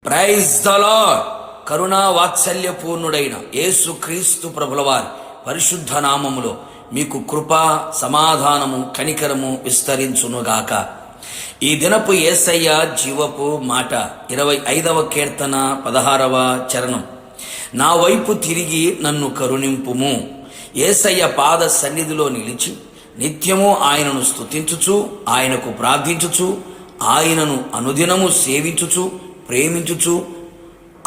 Praise the lord. కరుణా వాత్సల్య పూర్ణుడైన యేసు క్రీస్తు ప్రభులవారి పరిశుద్ధ నామములో మీకు కృప, సమాధానము, కనికరము విస్తరించునుగాక. ఈ దినపు యేసయ్య జీవపు మాట 25వ కీర్తన 16వ చరణం. నా వైపు తిరిగి నన్ను కరుణింపుము. యేసయ్య పాద సన్నిధిలో నిలిచి నిత్యము ఆయనను స్తుతించుచు, ఆయనకు ప్రార్థించుచు, ఆయనను అనుదినము సేవించుచు, ప్రేమించుచు,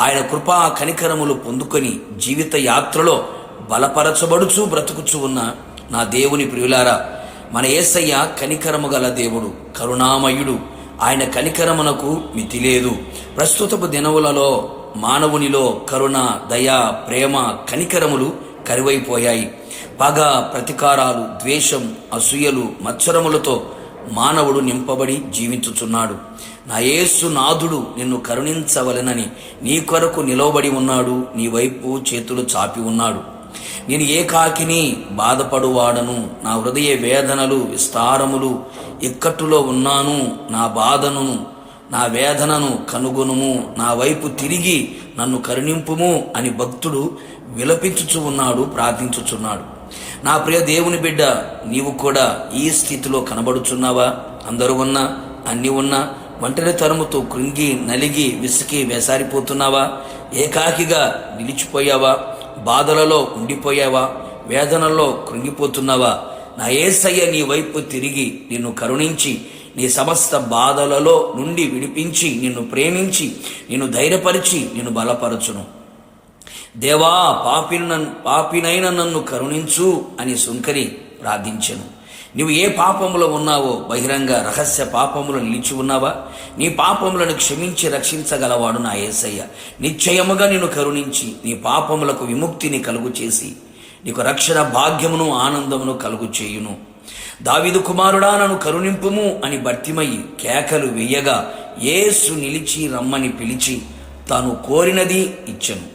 ఆయన కృపా కనికరములు పొందుకొని జీవిత యాత్రలో బలపరచబడుచు బ్రతుకుచు ఉన్న నా దేవుని ప్రియులారా, మన యేసయ్య కనికరము గల దేవుడు, కరుణామయుడు. ఆయన కనికరమునకు మితి లేదు. ప్రస్తుతపు దినములలో మానవునిలో కరుణ, దయ, ప్రేమ, కనికరములు కరువైపోయాయి. పగ, ప్రతీకారాలు, ద్వేషం, అసూయలు, మత్సరములతో మానవుడు నింపబడి జీవించుచున్నాడు. నా యేసు నాథుడు నిన్ను కరుణించవలెనని నీ కొరకు నిలవబడి ఉన్నాడు. నీ వైపు చేతులు చాపి ఉన్నాడు. నేను ఏకాకిని బాధపడువాడను. నా హృదయ వేదనలు విస్తారములు. ఇక్కట్టులో ఉన్నాను. నా బాధను, నా వేదనను కనుగొనుము. నా వైపు తిరిగి నన్ను కరుణింపుము అని భక్తుడు విలపించుచు ఉన్నాడు, ప్రార్థించుచున్నాడు. నా ప్రియ దేవుని బిడ్డ, నీవు కూడా ఈ స్థితిలో కనబడుచున్నావా? అందరూ ఉన్నా, అన్ని ఉన్నా ఒంటరి తరుముతో కృంగి, నలిగి, విసికి వేసారిపోతున్నావా? ఏకాకిగా నిలిచిపోయావా? బాధలలో ఉండిపోయావా? వేదనల్లో కృంగిపోతున్నావా? నా యేసయ్య నీ వైపు తిరిగి నిన్ను కరుణించి, నీ సమస్త బాధలలో నుండి విడిపించి, నిన్ను ప్రేమించి, నిన్ను ధైర్యపరిచి, నిన్ను బలపరచును. దేవా, పాపినైన నన్ను కరుణించు అని సుంకరి ప్రార్థించెను. నీవు ఏ పాపములో ఉన్నావో, బహిరంగ రహస్య పాపములు నిలిచి ఉన్నావా? నీ పాపములను క్షమించి రక్షించగలవాడు నా యేసయ్య. నిశ్చయముగా నిన్ను కరుణించి నీ పాపములకు విముక్తిని కలుగు చేసి నీకు రక్షణ భాగ్యమును, ఆనందమును కలుగు చేయును. దావీదు కుమారుడా, నన్ను కరుణింపుము అని బర్తిమయి కేకలు వేయగా యేసు నిలిచి రమ్మని పిలిచి తాను కోరినది ఇచ్చెను.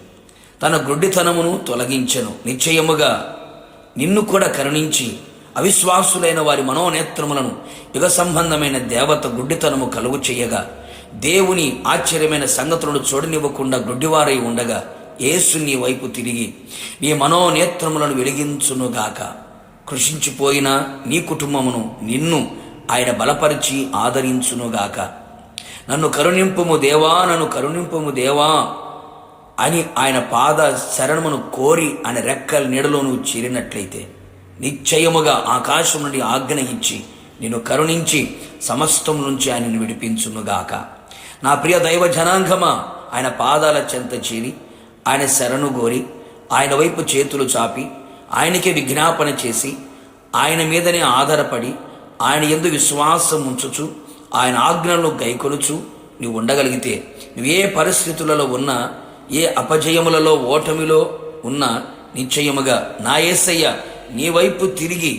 తన గ్రుడ్డితనమును తొలగించెను. నిశ్చయముగా నిన్ను కూడా కరుణించి అవిశ్వాసులైన వారి మనోనేత్రములను యుగ సంబంధమైన దేవత గుడ్డితనము కలుగు చేయగా, దేవుని ఆశ్చర్యమైన సంగతులను చూడనివ్వకుండా గుడ్డివారై ఉండగా యేసు నీ వైపు తిరిగి నీ మనోనేత్రములను వెలిగించునుగాక. కృషించిపోయిన నీ కుటుంబమును నిన్ను ఆయన బలపరిచి ఆదరించునుగాక. నన్ను కరుణింపుము దేవా, నన్ను కరుణింపుము దేవా అని ఆయన పాద శరణమును కోరి ఆయన రెక్కల నీడలో నువ్వు చేరినట్లయితే నిశ్చయముగా ఆకాశం నుండి ఆజ్ఞ ఇచ్చి నిన్ను కరుణించి సమస్తం నుంచి ఆయనను విడిపించునుగాక. నా ప్రియ దైవ జనాంగమా, ఆయన పాదాల చెంత చేరి ఆయన శరణు గోరి ఆయన వైపు చేతులు చాపి ఆయనకే విజ్ఞాపన చేసి ఆయన మీదనే ఆధారపడి ఆయన యందు విశ్వాసం ఉంచుచు ఆయన ఆజ్ఞలను గైకొనుచు నువ్వు ఉండగలిగితే, నువ్వు ఏ పరిస్థితులలో ఉన్నా, ఏ అపజయములలో, ఓటమిలో ఉన్నా, నిశ్చయముగా నా యేసయ్య నీ వైపు తిరిగి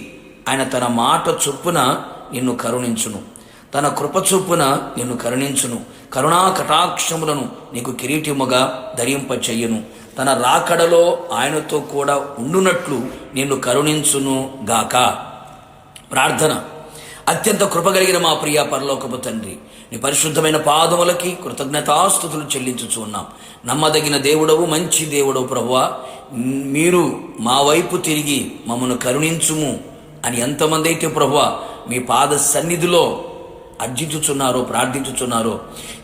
ఆయన తన మాట చొప్పున నిన్ను కరుణించును. తన కృప చొప్పున నిన్ను కరుణించును. కరుణా కటాక్షములను నీకు కిరీటముగా ధరింపచెయ్యును. తన రాకడలో ఆయనతో కూడా ఉండునట్లు నిన్ను కరుణించును గాక. ప్రార్థన. అత్యంత కృపగలిగిన మా ప్రియ పరలోకపు తండ్రి, నీ పరిశుద్ధమైన పాదములకి కృతజ్ఞతాస్తుతులు చెల్లించుచు ఉన్నాం. నమ్మదగిన దేవుడవు, మంచి దేవుడవు ప్రభువా, మీరు మా వైపు తిరిగి మమ్మను కరుణించుము అని ఎంతమంది అయితే ప్రభువా మీ పాద సన్నిధిలో అర్జించుచున్నారో, ప్రార్థించుచున్నారో,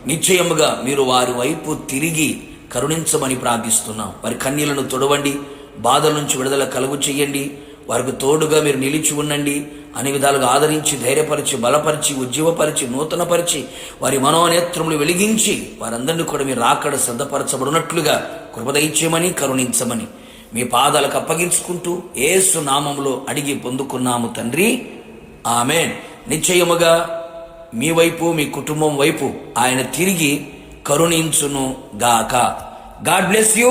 నిశ్చయముగా మీరు వారి వైపు తిరిగి కరుణించమని ప్రార్థిస్తున్నాం. వారి కన్నీళ్లను తొడవండి, బాధల నుంచి విడుదల కలుగు చేయండి. వారికి తోడుగా మీరు నిలిచి ఉండండి. అన్ని విధాలుగా ఆదరించి, ధైర్యపరిచి, బలపరిచి, ఉజ్జీవపరిచి, నూతనపరిచి, వారి మనోనేత్రములు వెలిగించి వారందరినీ కూడా మీరు రాకడ సిద్ధపరచబడినట్లుగా కృపదయిచ్యమని, కరుణించమని మీ పాదాలకు అప్పగించుకుంటూ యేసు నామములో అడిగి పొందుకున్నాము తండ్రి, ఆమేన్. నిశ్చయముగా మీ వైపు, మీ కుటుంబం వైపు ఆయన తిరిగి కరుణించును గాక. God bless you.